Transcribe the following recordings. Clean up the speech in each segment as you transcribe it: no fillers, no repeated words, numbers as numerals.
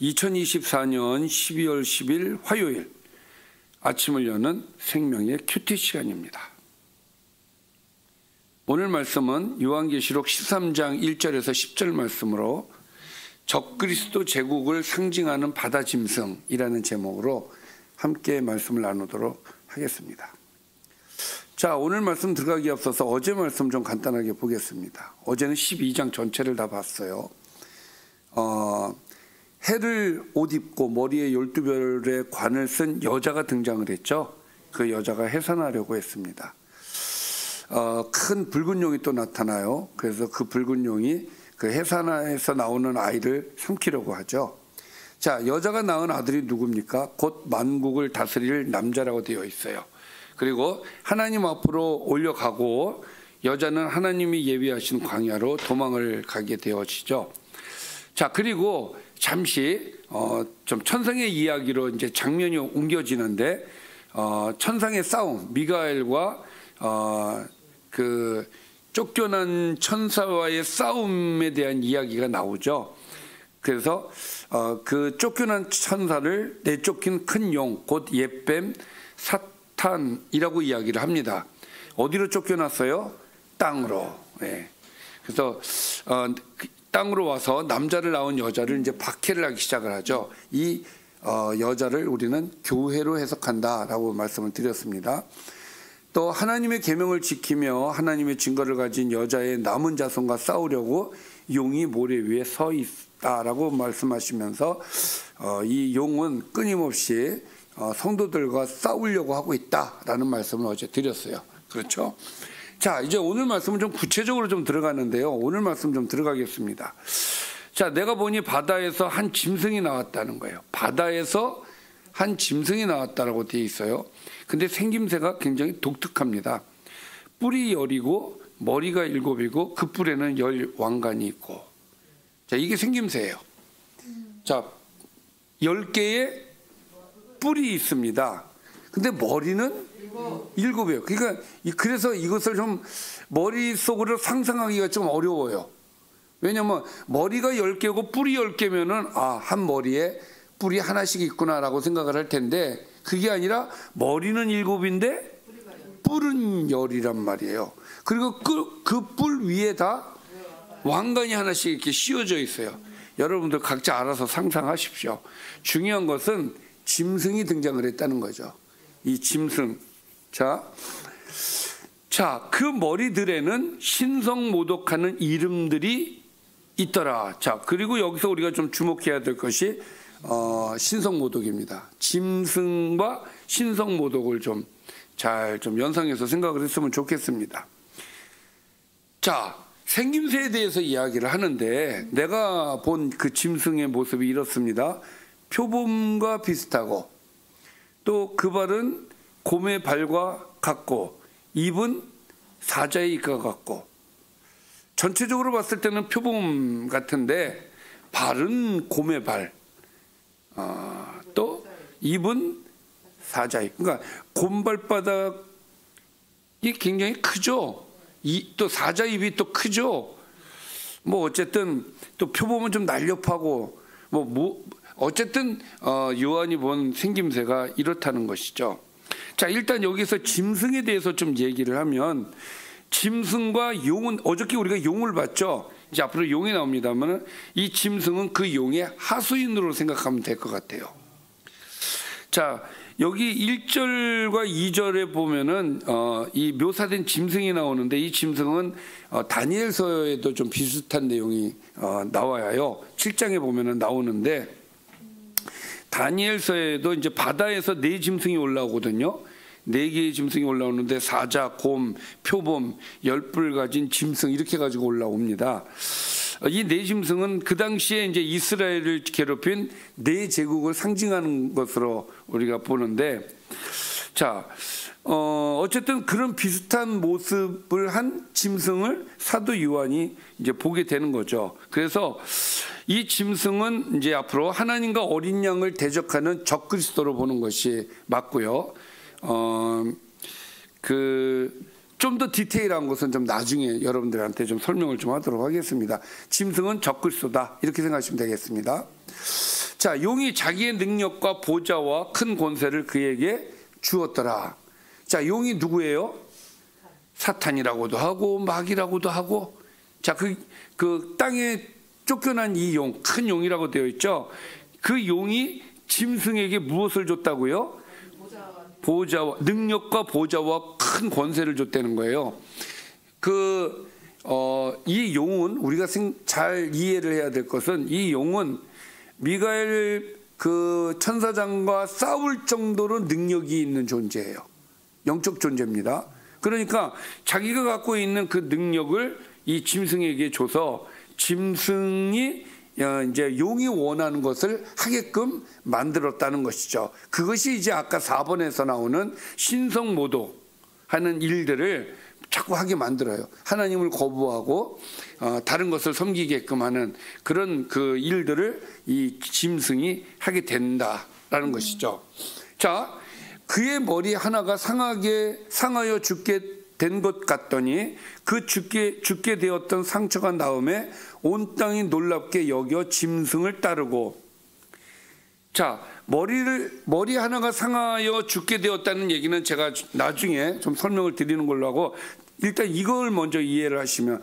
2024년 12월 10일 화요일 아침을 여는 생명의 큐티 시간입니다. 오늘 말씀은 요한계시록 13장 1절에서 10절 말씀으로 적그리스도 제국을 상징하는 바다 짐승이라는 제목으로 함께 말씀을 나누도록 하겠습니다. 자, 오늘 말씀 들어가기 앞서서 어제 말씀 좀 간단하게 보겠습니다. 어제는 12장 전체를 다 봤어요. 해를 옷 입고 머리에 12별의 관을 쓴 여자가 등장을 했죠. 그 여자가 해산하려고 했습니다. 큰 붉은 용이 또 나타나요. 그래서 그 붉은 용이 그 해산에서 나오는 아이를 삼키려고 하죠. 자, 여자가 낳은 아들이 누굽니까? 곧 만국을 다스릴 남자라고 되어 있어요. 그리고 하나님 앞으로 올려가고 여자는 하나님이 예비하신 광야로 도망을 가게 되어지죠. 자, 그리고 잠시 좀 천상의 이야기로 이제 장면이 옮겨지는데 천상의 싸움, 미가엘과 그 쫓겨난 천사와의 싸움에 대한 이야기가 나오죠. 그래서 그 쫓겨난 천사를 내쫓긴 큰 용, 곧 옛뱀 사탄이라고 이야기를 합니다. 어디로 쫓겨났어요? 땅으로. 네. 그래서 땅으로 와서 남자를 낳은 여자를 이제 박해를 하기 시작을 하죠. 이 여자를 우리는 교회로 해석한다라고 말씀을 드렸습니다. 또 하나님의 계명을 지키며 하나님의 증거를 가진 여자의 남은 자손과 싸우려고 용이 모래 위에 서 있다라고 말씀하시면서 이 용은 끊임없이 성도들과 싸우려고 하고 있다라는 말씀을 어제 드렸어요. 그렇죠? 자, 이제 오늘 말씀은 좀 구체적으로 좀 들어가는데요. 오늘 말씀 좀 들어가겠습니다. 자, 내가 보니 바다에서 한 짐승이 나왔다는 거예요. 바다에서 한 짐승이 나왔다라고 되어 있어요. 근데 생김새가 굉장히 독특합니다. 뿔이 10이고 머리가 7이고 그 뿔에는 10 왕관이 있고. 자, 이게 생김새예요. 자, 10개의 뿔이 있습니다. 근데 머리는 7이에요. 그러니까 그래서 이것을 좀 머릿속으로 상상하기가 좀 어려워요. 왜냐하면 머리가 10개고 뿔이 10개면은 한 머리에 뿔이 하나씩 있구나라고 생각을 할 텐데 그게 아니라 머리는 7인데 뿔은 10이란 말이에요. 그리고 그 뿔 위에다 왕관이 하나씩 이렇게 씌워져 있어요. 여러분들 각자 알아서 상상하십시오. 중요한 것은 짐승이 등장을 했다는 거죠. 이 짐승. 자, 그 머리들에는 신성모독하는 이름들이 있더라. 자, 그리고 여기서 우리가 좀 주목해야 될 것이 신성모독입니다. 짐승과 신성모독을 좀 잘 연상해서 생각을 했으면 좋겠습니다. 자, 생김새에 대해서 이야기를 하는데 내가 본 그 짐승의 모습이 이렇습니다. 표범과 비슷하고 또 그 발은 곰의 발과 같고 입은 사자의 입과 같고 전체적으로 봤을 때는 표범 같은데 발은 곰의 발, 또 입은 사자의, 그러니까 곰발바닥이 굉장히 크죠. 또 사자 입이 또 크죠. 뭐 어쨌든 또 표범은 좀 날렵하고 어쨌든 요한이 본 생김새가 이렇다는 것이죠. 자, 일단 여기서 짐승에 대해서 좀 얘기를 하면 짐승과 용은 어저께 우리가 용을 봤죠. 이제 앞으로 용이 나옵니다만 이 짐승은 그 용의 하수인으로 생각하면 될 것 같아요. 자, 여기 1절과 2절에 보면은 이 묘사된 짐승이 나오는데 이 짐승은 다니엘서에도 좀 비슷한 내용이 나와요. 7장에 보면은 나오는데 다니엘서에도 이제 바다에서 4짐승이 올라오거든요. 4개의 짐승이 올라오는데 사자, 곰, 표범, 10뿔 가진 짐승 이렇게 가지고 올라옵니다. 이 4짐승은 그 당시에 이제 이스라엘을 괴롭힌 4제국을 상징하는 것으로 우리가 보는데, 자, 어쨌든 그런 비슷한 모습을 한 짐승을 사도 요한이 이제 보게 되는 거죠. 그래서 이 짐승은 이제 앞으로 하나님과 어린 양을 대적하는 적그리스도로 보는 것이 맞고요. 좀 더 디테일한 것은 좀 나중에 여러분들한테 좀 설명을 좀 하도록 하겠습니다. 짐승은 적그리스도다 이렇게 생각하시면 되겠습니다. 자, 자, 용이 자기의 능력과 보좌와 큰 권세를 그에게 주었더라. 자, 용이 누구예요? 사탄이라고도 하고 마귀라고도 하고. 자, 그 땅에 쫓겨난 이 용, 큰 용이라고 되어 있죠. 그 용이 짐승에게 무엇을 줬다고요? 보좌와 능력과 보좌와 큰 권세를 줬다는 거예요. 이 용은 우리가 잘 이해를 해야 될 것은, 이 용은 미가엘 그 천사장과 싸울 정도로 능력이 있는 존재예요. 영적 존재입니다. 그러니까 자기가 갖고 있는 그 능력을 이 짐승에게 줘서 짐승이 이제 용이 원하는 것을 하게끔 만들었다는 것이죠. 그것이 이제 아까 4번에서 나오는 신성모독하는 일들을 자꾸 하게 만들어요. 하나님을 거부하고 다른 것을 섬기게끔 하는 그런 그 일들을 이 짐승이 하게 된다라는 것이죠. 자, 그의 머리 하나가 상하여 죽게 된 것 같더니 그 죽게 되었던 상처가 나음에 온 땅이 놀랍게 여겨 짐승을 따르고. 자, 머리 하나가 상하여 죽게 되었다는 얘기는 제가 나중에 좀 설명을 드리는 걸로 하고, 일단 이걸 먼저 이해를 하시면,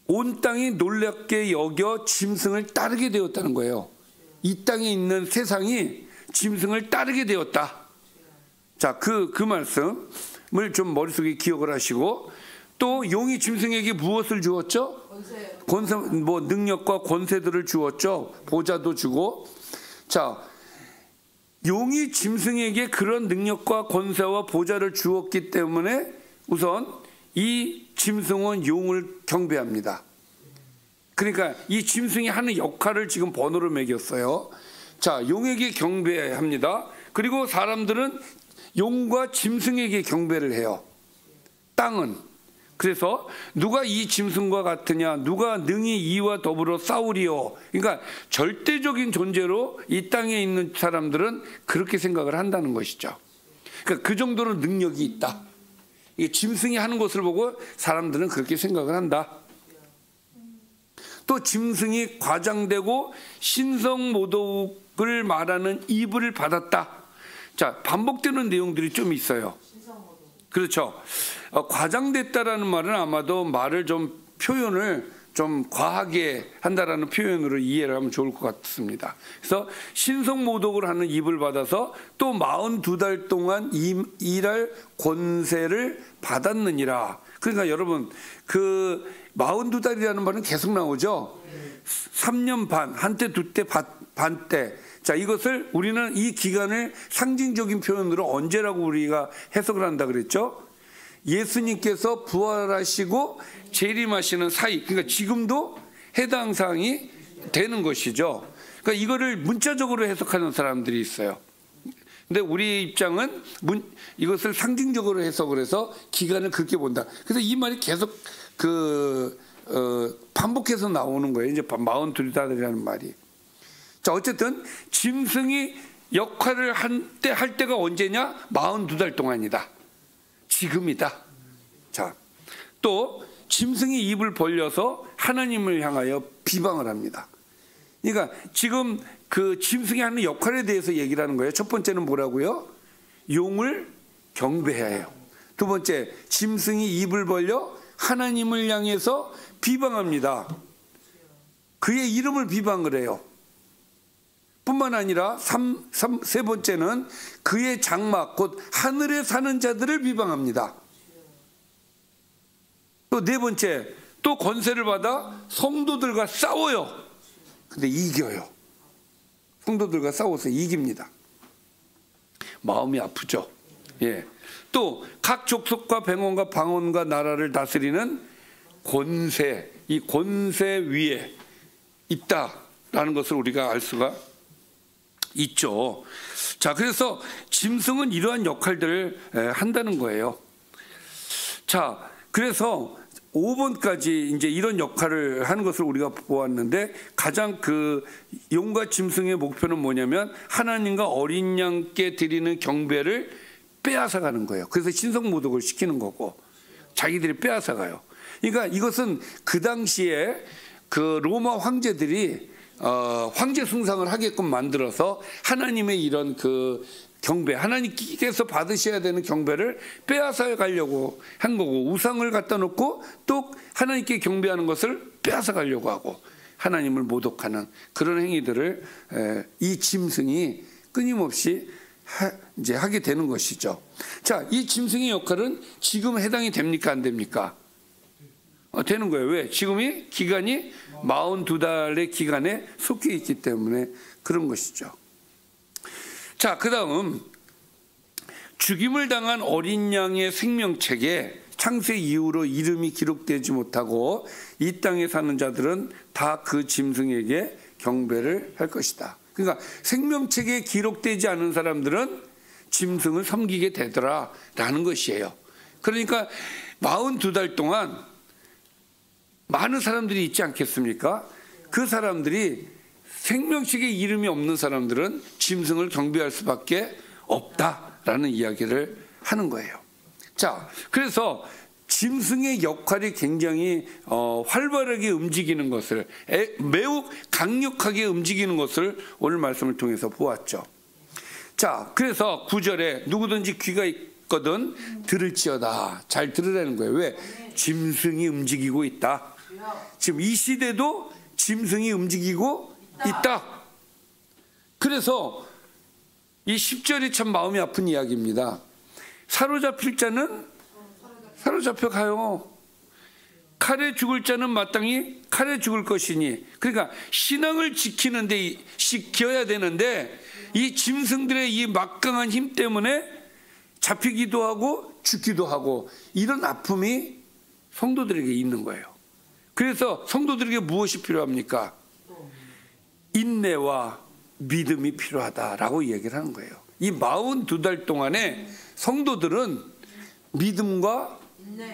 온 땅이 놀랍게 여겨 짐승을 따르게 되었다는 거예요. 이 땅에 있는 세상이 짐승을 따르게 되었다. 자, 그 말씀을 좀 머릿속에 기억을 하시고, 또 용이 짐승에게 무엇을 주었죠? 권세, 뭐 능력과 권세들을 주었죠. 보좌도 주고. 자, 용이 짐승에게 그런 능력과 권세와 보좌를 주었기 때문에 우선 이 짐승은 용을 경배합니다. 그러니까 이 짐승이 하는 역할을 지금 번호를 매겼어요. 자, 용에게 경배합니다. 그리고 사람들은 용과 짐승에게 경배를 해요. 땅은. 그래서 누가 이 짐승과 같으냐, 누가 능히 이와 더불어 싸우리요. 그러니까 절대적인 존재로 이 땅에 있는 사람들은 그렇게 생각을 한다는 것이죠. 그러니까 그 정도로 능력이 있다. 이게 짐승이 하는 것을 보고 사람들은 그렇게 생각을 한다. 또 짐승이 과장되고 신성모독을 말하는 입을 받았다. 자, 반복되는 내용들이 좀 있어요. 그렇죠. 과장됐다라는 말은 아마도 말을 좀 표현을 좀 과하게 한다라는 표현으로 이해를 하면 좋을 것 같습니다. 그래서 신성모독을 하는 입을 받아서 또 42달 동안 일할 권세를 받았느니라. 그러니까 여러분, 그 42달이라는 말은 계속 나오죠. 3년 반, 한때, 두때, 반때. 자, 이것을 우리는 이 기간을 상징적인 표현으로 언제라고 우리가 해석을 한다 그랬죠? 예수님께서 부활하시고 재림하시는 사이, 그러니까 지금도 해당 사항이 되는 것이죠. 그러니까 이거를 문자적으로 해석하는 사람들이 있어요. 근데 우리 입장은 이것을 상징적으로 해석을 해서 기간을 그렇게 본다. 그래서 이 말이 계속 반복해서 나오는 거예요. 이제 42달이라는 말이. 자, 어쨌든 짐승이 역할을 할 때가 언제냐? 42달 동안이다. 지금이다. 자, 또 짐승이 입을 벌려서 하나님을 향하여 비방을 합니다. 그러니까 지금 그 짐승이 하는 역할에 대해서 얘기를 하는 거예요. 첫 번째는 뭐라고요? 용을 경배해야 해요. 두 번째, 짐승이 입을 벌려 하나님을 향해서 비방합니다. 그의 이름을 비방을 해요. 뿐만 아니라 세 번째는 그의 장막, 곧 하늘에 사는 자들을 비방합니다. 또 네 번째, 또 권세를 받아 성도들과 싸워요. 근데 이겨요. 성도들과 싸워서 이깁니다. 마음이 아프죠. 예. 또 각 족속과 백원과 방언과 나라를 다스리는 권세, 이 권세 위에 있다라는 것을 우리가 알 수가 있죠. 자, 그래서 짐승은 이러한 역할들을 한다는 거예요. 자, 그래서 5번까지 이제 이런 역할을 하는 것을 우리가 보았는데, 가장 그 용과 짐승의 목표는 뭐냐면 하나님과 어린 양께 드리는 경배를 빼앗아가는 거예요. 그래서 신성모독을 시키는 거고 자기들이 빼앗아가요. 그러니까 이것은 그 당시에 그 로마 황제들이 황제 숭상을 하게끔 만들어서 하나님의 이런 그 경배, 하나님께서 받으셔야 되는 경배를 빼앗아 가려고 한 거고, 우상을 갖다 놓고 또 하나님께 경배하는 것을 빼앗아 가려고 하고 하나님을 모독하는 그런 행위들을 이 짐승이 끊임없이 이제 하게 되는 것이죠. 자, 이 짐승의 역할은 지금 해당이 됩니까, 안 됩니까? 되는 거예요. 왜? 지금이 기간이 42달의 기간에 속해 있기 때문에 그런 것이죠. 자, 그 다음 죽임을 당한 어린 양의 생명책에 창세 이후로 이름이 기록되지 못하고 이 땅에 사는 자들은 다 그 짐승에게 경배를 할 것이다. 그러니까 생명책에 기록되지 않은 사람들은 짐승을 섬기게 되더라라는 것이에요. 그러니까 42달 동안 많은 사람들이 있지 않겠습니까? 그 사람들이 생명책에 이름이 없는 사람들은 짐승을 경배할 수밖에 없다라는 이야기를 하는 거예요. 자, 그래서 짐승의 역할이 굉장히 활발하게 움직이는 것을, 매우 강력하게 움직이는 것을 오늘 말씀을 통해서 보았죠. 자, 그래서 9절에 누구든지 귀가 있거든 들을지어다. 잘 들으라는 거예요. 왜? 짐승이 움직이고 있다. 지금 이 시대도 짐승이 움직이고 있다. 그래서 이 10절이 참 마음이 아픈 이야기입니다. 사로잡힐 자는 사로잡혀 가요. 칼에 죽을 자는 마땅히 칼에 죽을 것이니. 그러니까 신앙을 지켜야 되는데 이 짐승들의 이 막강한 힘 때문에 잡히기도 하고 죽기도 하고 이런 아픔이 성도들에게 있는 거예요. 그래서 성도들에게 무엇이 필요합니까? 인내와 믿음이 필요하다라고 얘기를 하는 거예요. 이 42달 동안에 성도들은 믿음과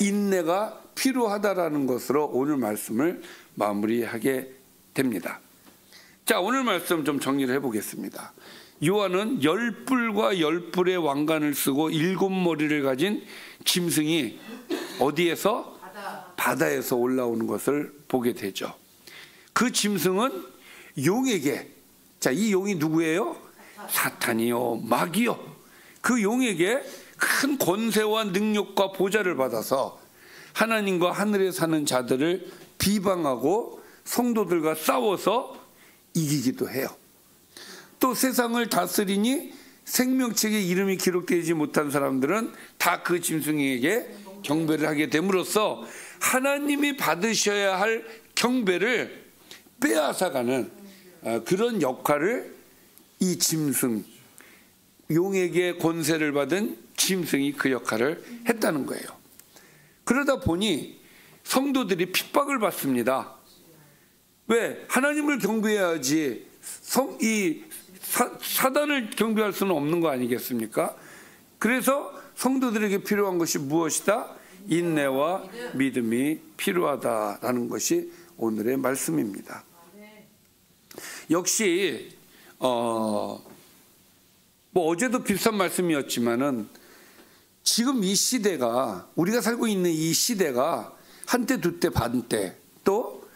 인내가 필요하다라는 것으로 오늘 말씀을 마무리하게 됩니다. 자, 오늘 말씀 좀 정리를 해보겠습니다. 요한은 10뿔과 10뿔의 왕관을 쓰고 7머리를 가진 짐승이 어디에서? 바다에서 올라오는 것을 보게 되죠. 그 짐승은 용에게, 자, 이 용이 누구예요? 사탄이요, 마귀요. 그 용에게 큰 권세와 능력과 보좌를 받아서 하나님과 하늘에 사는 자들을 비방하고 성도들과 싸워서 이기기도 해요. 또 세상을 다스리니 생명책에 이름이 기록되지 못한 사람들은 다 그 짐승에게 경배를 하게 됨으로써 하나님이 받으셔야 할 경배를 빼앗아가는 그런 역할을 이 짐승, 용에게 권세를 받은 짐승이 그 역할을 했다는 거예요. 그러다 보니 성도들이 핍박을 받습니다. 왜? 하나님을 경배해야지 사단을 경배할 수는 없는 거 아니겠습니까? 그래서 성도들에게 필요한 것이 무엇이다? 인내와 믿음이 필요하다라는 것이 오늘의 말씀입니다. 역시 어제도 비슷한 말씀이었지만은 지금 이 시대가, 우리가 살고 있는 이 시대가 한때 두때 반때 또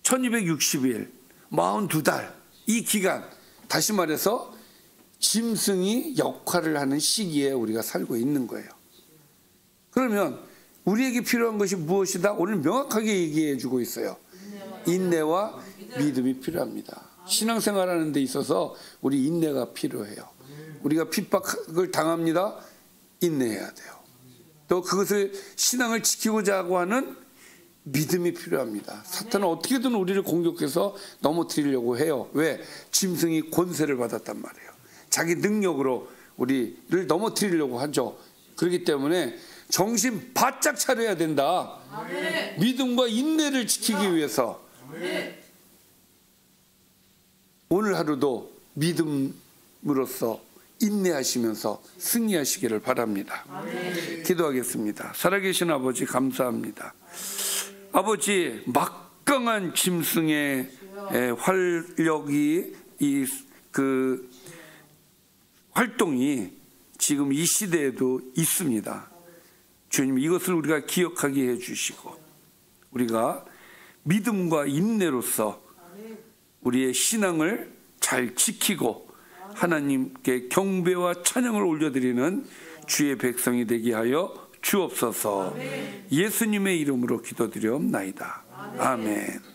1260일 42달 이 기간, 다시 말해서 짐승이 역할을 하는 시기에 우리가 살고 있는 거예요. 그러면 우리에게 필요한 것이 무엇이다? 오늘 명확하게 얘기해 주고 있어요. 인내와 믿음이 필요합니다. 신앙생활하는 데 있어서 우리 인내가 필요해요. 우리가 핍박을 당합니다. 인내해야 돼요. 또 그것을 신앙을 지키고자 하고 하는 믿음이 필요합니다. 사탄은 어떻게든 우리를 공격해서 넘어뜨리려고 해요. 왜? 짐승이 권세를 받았단 말이에요. 자기 능력으로 우리를 넘어뜨리려고 하죠. 그렇기 때문에 정신 바짝 차려야 된다. 아멘. 믿음과 인내를 지키기 위해서 아멘. 오늘 하루도 믿음으로써 인내하시면서 승리하시기를 바랍니다. 아멘. 기도하겠습니다. 살아계신 아버지 감사합니다. 아버지, 막강한 짐승의 활력이 그 활동이 지금 이 시대에도 있습니다. 주님, 이것을 우리가 기억하게 해주시고 우리가 믿음과 인내로서 우리의 신앙을 잘 지키고 하나님께 경배와 찬양을 올려드리는 주의 백성이 되게 하여 주옵소서. 예수님의 이름으로 기도드리옵나이다. 아멘.